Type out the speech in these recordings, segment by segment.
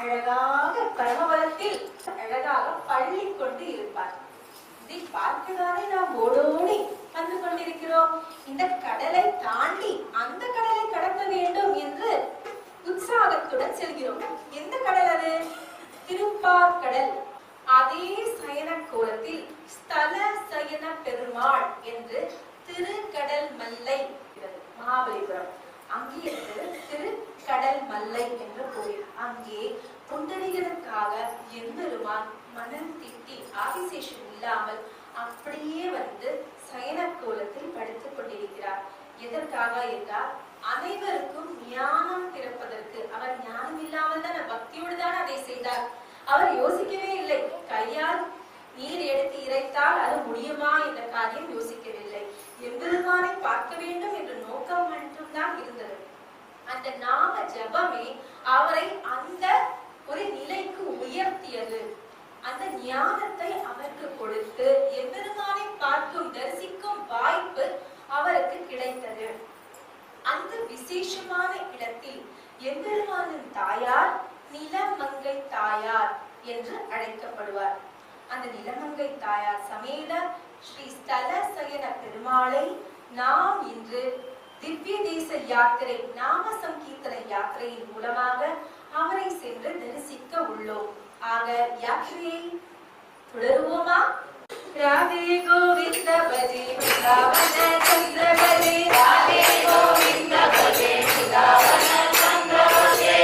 அழகாக பரமபலத்தில் அழகாக பள்ளி கொண்டு இருப்பார். இதை பார்க்கதானே நாம் ஓடோடி வந்து கொண்டிருக்கிறோம். இந்த கடலை தாண்டி அந்த கடலை கடக்க வேண்டும் என்று உற்சாகத்துடன் செல்கிறோம். எந்த கடல் அது? திருப்பார்கடல். அதே சயன கோலத்தில் ஸ்தல சயன பெருமாள் என்று திருக்கடல் மல்லை மகாபலிபுரம். அங்கே திருக்கடல் மல்லை என்று கோயில். அங்கே புண்டரிகளுக்காக எம்பெருமான் மனம் திட்டி ஆதிசேஷன் இல்லாமல் அப்படியே வந்து சயன கோலத்தில் படுத்துக் கொண்டிருக்கிறார். எதற்காக என்றால் அனைவருக்கும் ஞானம் பிறப்பதற்கு. அவர் ஞானம் இல்லாமல் தான் பக்தியோடு தான் அதை செய்தார். அவர் யோசிக்கவே இல்லை. கையால் நீர் எடுத்து இறைத்தால் அது முடியுமா என்ற காரியம் யோசிக்கவில்லை. எம்பெருமானை பார்க்க வேண்டும் என்ற நோக்கம் மட்டும்தான் இருந்தது. அந்த நாம ஜபமே அவரை அந்த ஒரு நிலைக்கு உயர்த்தியது. அந்த ஞானத்தை அவருக்கு கொடுத்து எம்பெருமானை பார்க்கும் தரிசிக்கும் வாய்ப்பு அவருக்கு கிடைத்தது. அந்த விசேஷமான இடத்தில் எம்பெருமானின் தாயார் நிலமங்கை தாயார் என்று அழைக்கப்படுவார். அந்த நிலமங்கை தாயார் சமேத ஸ்ரீ ஸ்தல சயன பெருமாளை நாம் இன்று திவ்ய தேச யாத்திரை நாம சங்கீர்த்தன யாத்திரையின் மூலமாக அவரை சென்று தரிசிக்க உள்ளோம். ஆக யாத்திரையை தொடருவோமா? ராதே கோவிந்த பஜே ராவண சந்திர பஜே, ராதே கோவிந்த பஜே ராவண சந்திர பஜே,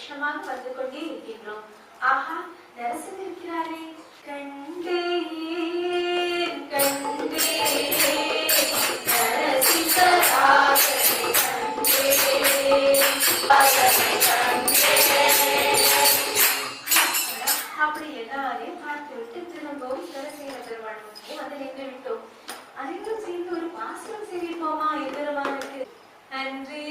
பிரதட்சணமாக வந்து கொண்டே இருக்கின்றோம். ஆஹா, நரசிம்மர் இருக்கிறாரே, கண்டேன் கண்டேன் நரசிம்மராஜனை அப்படி எல்லாரையும் பார்த்து விட்டு திரும்பவும் நரசிம்ம பெருமாள் வந்து நின்று விட்டோம். அனைவரும் சேர்ந்து ஒரு பாசனம் செய்விப்போமா எம்பெருமானுக்கு. நன்றி